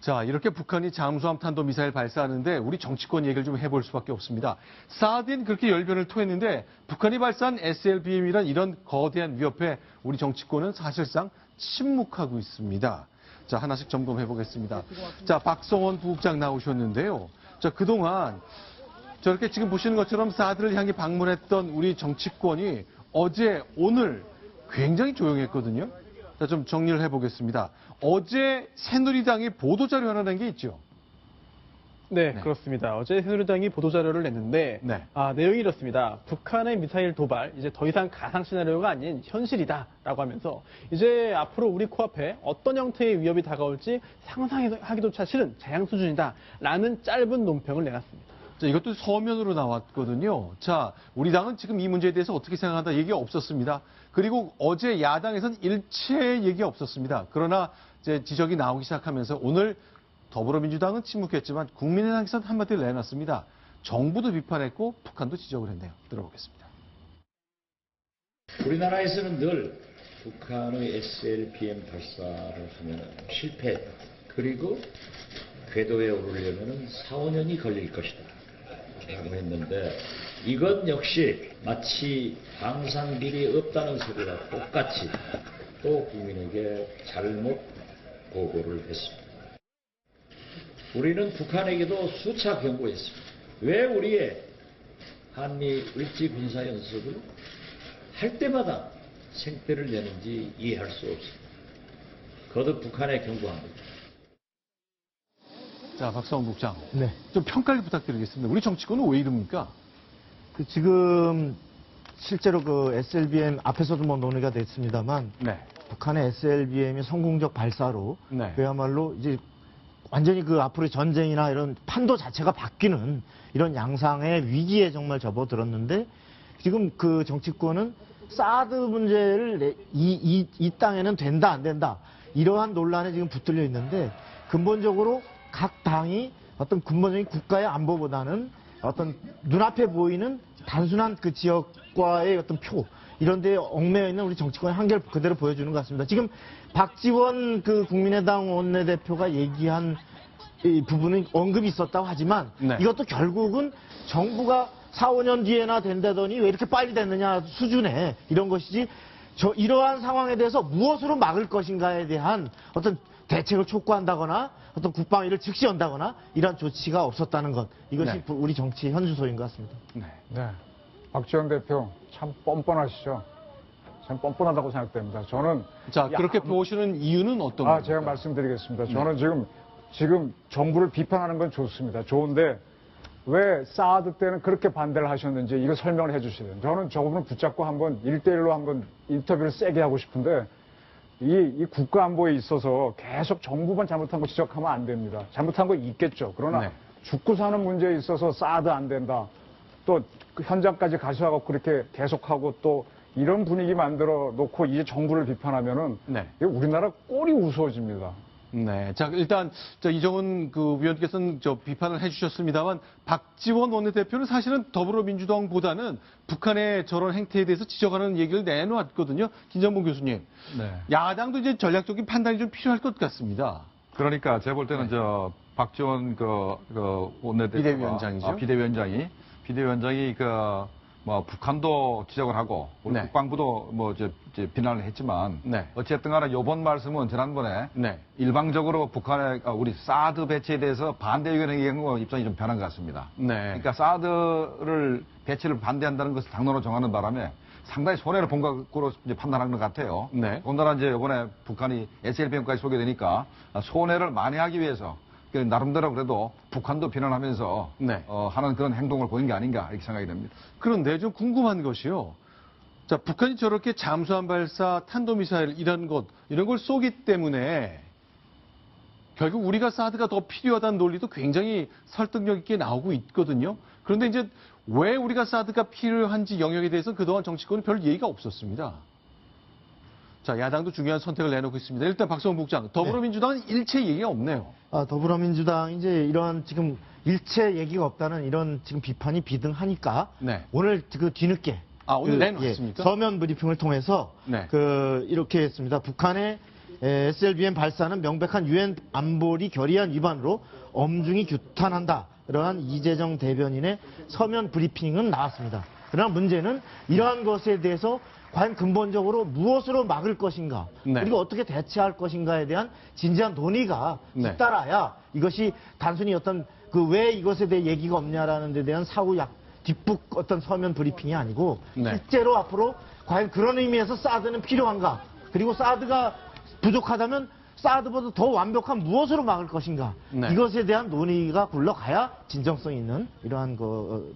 자, 이렇게 북한이 잠수함 탄도미사일 발사하는데 우리 정치권 얘기를 좀 해볼 수밖에 없습니다. 사드엔 그렇게 열변을 토했는데 북한이 발사한 SLBM이란 이런 거대한 위협에 우리 정치권은 사실상 침묵하고 있습니다. 자, 하나씩 점검해 보겠습니다. 자, 박성원 부국장 나오셨는데요. 자, 그동안 저렇게 지금 보시는 것처럼 사드를 향해 방문했던 우리 정치권이 어제, 오늘 굉장히 조용했거든요. 자, 좀 정리를 해보겠습니다. 어제 새누리당이 보도자료 하나 낸 게 있죠? 네, 그렇습니다. 어제 새누리당이 보도자료를 냈는데 내용이 이렇습니다. 북한의 미사일 도발, 이제 더 이상 가상 시나리오가 아닌 현실이다라고 하면서 이제 앞으로 우리 코앞에 어떤 형태의 위협이 다가올지 상상하기조차 싫은 재앙 수준이다라는 짧은 논평을 내놨습니다. 자, 이것도 서면으로 나왔거든요. 자, 우리 당은 지금 이 문제에 대해서 어떻게 생각한다 얘기가 없었습니다. 그리고 어제 야당에선 일체 얘기 없었습니다. 그러나 이제 지적이 나오기 시작하면서 오늘 더불어민주당은 침묵했지만 국민의당에서는 한마디를 내놨습니다. 정부도 비판했고 북한도 지적을 했네요. 들어보겠습니다. 우리나라에서는 늘 북한의 SLBM 발사를 하면 실패했다. 그리고 궤도에 오르려면 4, 5년이 걸릴 것이다. 라고 했는데 이건 역시 마치 방산비리 없다는 소리와 똑같이 또 국민에게 잘못 보고를 했습니다. 우리는 북한에게도 수차 경고했습니다. 왜 우리의 한미 을지 군사연습을 할 때마다 생떼를 내는지 이해할 수 없습니다. 거듭 북한에 경고합니다. 자, 박성원 국장. 네. 좀 평가를 부탁드리겠습니다. 우리 정치권은 왜 이럽니까? 지금 실제로 그 SLBM 앞에서도 뭐 논의가 됐습니다만 북한의 SLBM이 성공적 발사로 그야말로 이제 완전히 그 앞으로의 전쟁이나 이런 판도 자체가 바뀌는 이런 양상의 위기에 정말 접어들었는데 지금 그 정치권은 사드 문제를 이 땅에는 된다 안 된다 이러한 논란에 지금 붙들려 있는데 근본적으로 각 당이 어떤 근본적인 국가의 안보보다는 어떤 눈앞에 보이는 단순한 그 지역과의 어떤 표 이런 데에 얽매여 있는 우리 정치권의 한계를 그대로 보여주는 것 같습니다. 지금 박지원 그 국민의당 원내대표가 얘기한 이 부분은 언급이 있었다고 하지만 이것도 결국은 정부가 4, 5년 뒤에나 된다더니 왜 이렇게 빨리 됐느냐 수준의 이런 것이지 이러한 상황에 대해서 무엇으로 막을 것인가에 대한 어떤 대책을 촉구한다거나 어떤 국방위를 즉시 연다거나 이런 조치가 없었다는 것. 이것이 우리 정치의 현주소인 것 같습니다. 네. 박지원 대표 참 뻔뻔하시죠. 참 뻔뻔하다고 생각됩니다. 저는 자, 그렇게 보시는 이유는 어떤 겁니까? 제가 말씀드리겠습니다. 저는 지금 정부를 비판하는 건 좋습니다. 좋은데 왜 사드 때는 그렇게 반대를 하셨는지 이거 설명을 해 주시래요. 저는 저분을 붙잡고 한번 1대1로 한번 인터뷰를 세게 하고 싶은데 이 국가 안보에 있어서 계속 정부만 잘못한 거 지적하면 안 됩니다. 잘못한 거 있겠죠. 그러나 죽고 사는 문제에 있어서 사드 안 된다. 또 그 현장까지 가셔가지고 그렇게 계속하고 또 이런 분위기 만들어 놓고 이제 정부를 비판하면은 우리나라 꼴이 우스워집니다. 네. 자, 일단, 이정은 그 위원께서는 비판을 해주셨습니다만, 박지원 원내대표는 사실은 더불어민주당보다는 북한의 저런 행태에 대해서 지적하는 얘기를 내놓았거든요. 김정봉 교수님. 야당도 이제 전략적인 판단이 좀 필요할 것 같습니다. 그러니까 제가 볼 때는 박지원 원내대표 비대위원장이죠. 비대위원장이 북한도 지적을 하고 우리 국방부도 이제 비난을 했지만 어쨌든 간에 이번 말씀은 지난번에 일방적으로 북한의 우리 사드 배치에 대해서 반대 의견의 입장이 좀 변한 것 같습니다. 그러니까 사드를 배치를 반대한다는 것을 당론으로 정하는 바람에 상당히 손해를 본 것으로 판단하는 것 같아요. 더군다나 이제 이번에 북한이 SLBM까지 소개되니까 손해를 만회하기 위해서 나름대로 그래도 북한도 비난하면서 하는 그런 행동을 보인 게 아닌가 이렇게 생각이 됩니다. 그런데 좀 궁금한 것이요. 자, 북한이 저렇게 잠수함 발사, 탄도미사일 이런 걸 쏘기 때문에 결국 우리가 사드가 더 필요하다는 논리도 굉장히 설득력 있게 나오고 있거든요. 그런데 이제 왜 우리가 사드가 필요한지 영역에 대해서 그동안 정치권은 별 얘기가 없었습니다. 자, 야당도 중요한 선택을 내놓고 있습니다. 일단 박성원 국장, 더불어민주당은 일체 얘기가 없네요. 더불어민주당 이제 이러한 지금 일체 얘기가 없다는 이런 지금 비판이 비등하니까 오늘 그 뒤늦게 오늘 내놓았습니까? 서면 브리핑을 통해서 이렇게 했습니다. 북한의 SLBM 발사는 명백한 유엔 안보리 결의안 위반으로 엄중히 규탄한다. 이러한 이재정 대변인의 서면 브리핑은 나왔습니다. 그러나 문제는 이러한 것에 대해서 과연 근본적으로 무엇으로 막을 것인가, 그리고 어떻게 대처할 것인가에 대한 진지한 논의가 뒤따라야 이것이 단순히 어떤 그 왜 이것에 대해 얘기가 없냐라는 데 대한 뒷북 어떤 서면 브리핑이 아니고 실제로 앞으로 과연 그런 의미에서 사드는 필요한가, 그리고 사드가 부족하다면 사드보다 더 완벽한 무엇으로 막을 것인가, 이것에 대한 논의가 굴러가야 진정성 있는 이러한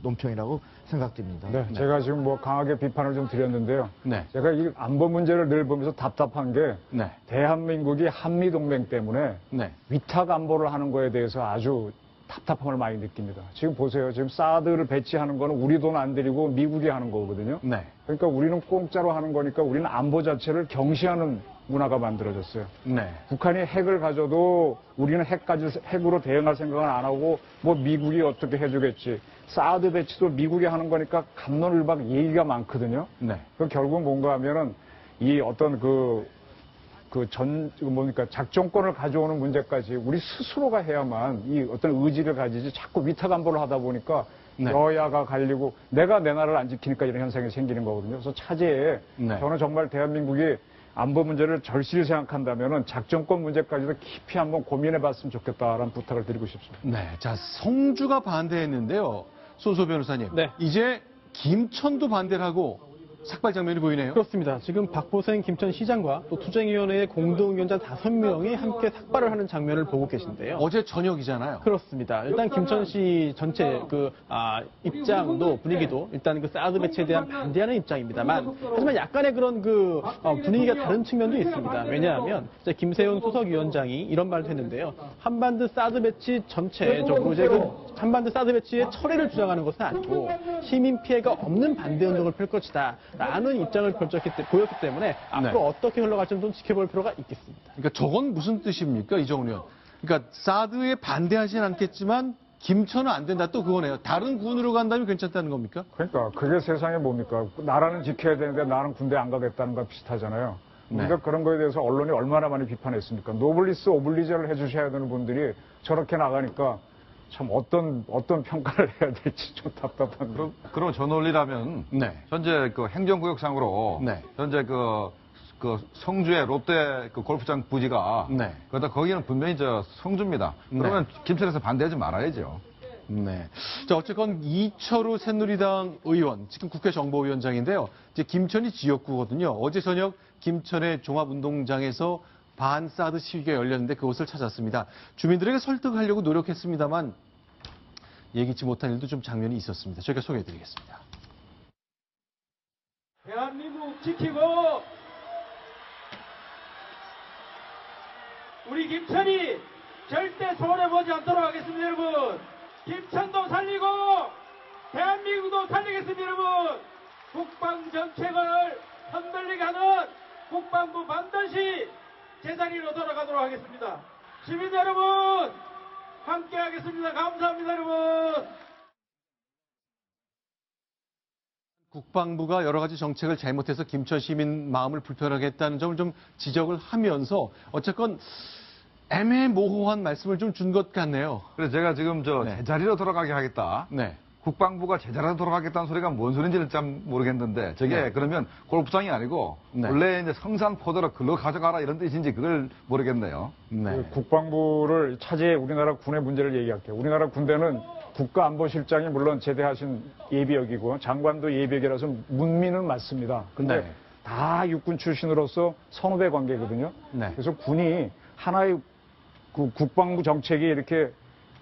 논평이라고 생각됩니다. 네, 제가 지금 뭐 강하게 비판을 좀 드렸는데요. 제가 이 안보 문제를 늘 보면서 답답한 게 대한민국이 한미동맹 때문에 위탁 안보를 하는 거에 대해서 아주 답답함을 많이 느낍니다. 지금 보세요. 지금 사드를 배치하는 거는 우리 돈 안 들이고 미국이 하는 거거든요. 그러니까 우리는 공짜로 하는 거니까 우리는 안보 자체를 경시하는 문화가 만들어졌어요. 북한이 핵을 가져도 우리는 핵으로 대응할 생각은 안 하고 뭐 미국이 어떻게 해주겠지. 사드 배치도 미국이 하는 거니까 갑론을박 얘기가 많거든요. 그 결국 뭔가 하면은 이 어떤 작전권을 가져오는 문제까지 우리 스스로가 해야만 이 어떤 의지를 가지지 자꾸 위탁 안보를 하다 보니까 여야가 갈리고 내가 내 나라를 안 지키니까 이런 현상이 생기는 거거든요. 그래서 차제에 저는 정말 대한민국이 안보 문제를 절실히 생각한다면은 작전권 문제까지도 깊이 한번 고민해 봤으면 좋겠다라는 부탁을 드리고 싶습니다. 자, 성주가 반대했는데요. 손소 변호사님. 이제 김천도 반대를 하고 삭발 장면이 보이네요. 그렇습니다. 지금 박보생 김천시장과 또 투쟁위원회의 공동위원장 5명이 함께 삭발을 하는 장면을 보고 계신데요. 어제 저녁이잖아요. 그렇습니다. 일단 김천시 전체 입장도 분위기도 일단 사드 배치에 대한 반대하는 입장입니다만, 하지만 약간의 그런 분위기가 다른 측면도 있습니다. 왜냐하면 김세훈 수석위원장이 이런 말을 했는데요. 한반도 사드 배치 전체적으로 이제 한반도 사드 배치의 철회를 주장하는 것은 아니고 시민 피해가 없는 반대 운동을 펼 것이다 라는 입장을 보였기 때문에 앞으로 어떻게 흘러갈지는 좀 지켜볼 필요가 있겠습니다. 그러니까 저건 무슨 뜻입니까, 이정훈 의원? 그러니까 사드에 반대하진 않겠지만 김천은 안 된다, 또 그거네요. 다른 군으로 간다면 괜찮다는 겁니까? 그러니까 그게 세상에 뭡니까? 나라는 지켜야 되는데 나는 군대 안 가겠다는 거 비슷하잖아요. 그러니까 그런 거에 대해서 언론이 얼마나 많이 비판했습니까? 노블리스 오블리저를 해주셔야 되는 분들이 저렇게 나가니까 참 어떤 평가를 해야 될지 좀 답답한. 그럼 저 논리라면 현재 행정구역상으로 현재 성주의 롯데 골프장 부지가 그러다 거기는 분명히 성주입니다. 그러면 김천에서 반대하지 말아야죠. 자, 어쨌건 이철우 새누리당 의원, 지금 국회 정보위원장인데요. 이제 김천이 지역구거든요. 어제 저녁 김천의 종합운동장에서 반사드 시위가 열렸는데 그곳을 찾았습니다. 주민들에게 설득하려고 노력했습니다만 예기치 못한 일도 좀 장면이 있었습니다. 저희가 소개해드리겠습니다. 대한민국 지키고 우리 김천이 절대 손해보지 않도록 하겠습니다, 여러분. 김천도 살리고 대한민국도 살리겠습니다, 여러분. 국방정책을 흔들리게 하는 국방부 반드시 제자리로 돌아가도록 하겠습니다. 시민 여러분 함께 하겠습니다. 감사합니다, 여러분. 국방부가 여러 가지 정책을 잘못해서 김천 시민 마음을 불편하게 했다는 점을 좀 지적을 하면서 어쨌건 애매모호한 말씀을 좀 준 것 같네요. 그래서 제가 지금 제자리로 돌아가게 하겠다. 국방부가 제자리로 돌아가겠다는 소리가 뭔 소리인지는 참 모르겠는데 저게 그러면 골프장이 아니고 원래 이제 성산포도로 글로 가져가라 이런 뜻인지 그걸 모르겠네요. 국방부를 차지해 우리나라 군의 문제를 얘기할게요. 우리나라 군대는 국가안보실장이 물론 제대하신 예비역이고 장관도 예비역이라서 문민은 맞습니다. 근데 다 육군 출신으로서 선후배 관계거든요. 그래서 군이 하나의 국방부 정책이 이렇게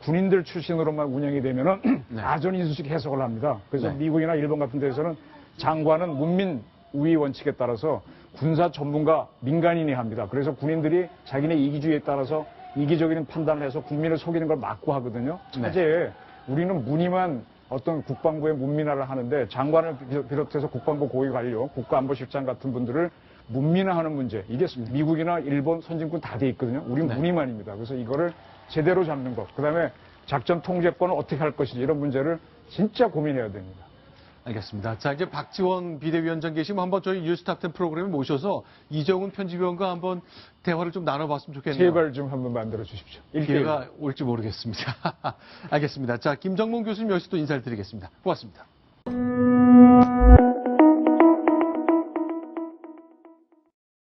군인들 출신으로만 운영이 되면은 아전인수식 해석을 합니다. 그래서 미국이나 일본 같은 데서는 장관은 문민 우위 원칙에 따라서 군사 전문가 민간인이 합니다. 그래서 군인들이 자기네 이기주의에 따라서 이기적인 판단을 해서 국민을 속이는 걸 막고 하거든요. 차제에 우리는 무늬만 어떤 국방부의 문민화를 하는데 장관을 비롯해서 국방부 고위 관료, 국가안보실장 같은 분들을 문민화하는 문제. 이게 미국이나 일본 선진군 다 돼 있거든요. 우리는 무늬만입니다. 그래서 이거를 제대로 잡는 것. 그다음에 작전 통제권을 어떻게 할 것인지 이런 문제를 진짜 고민해야 됩니다. 알겠습니다. 자, 이제 박지원 비대위원장 계시면 한번 저희 뉴스탑10 프로그램에 모셔서 이정훈 편집위원과 한번 대화를 좀 나눠봤으면 좋겠네요. 제발 좀 한번 만들어 주십시오. 기회가 올지 모르겠습니다. 알겠습니다. 자, 김정문 교수님 여기서 또 인사를 드리겠습니다. 고맙습니다.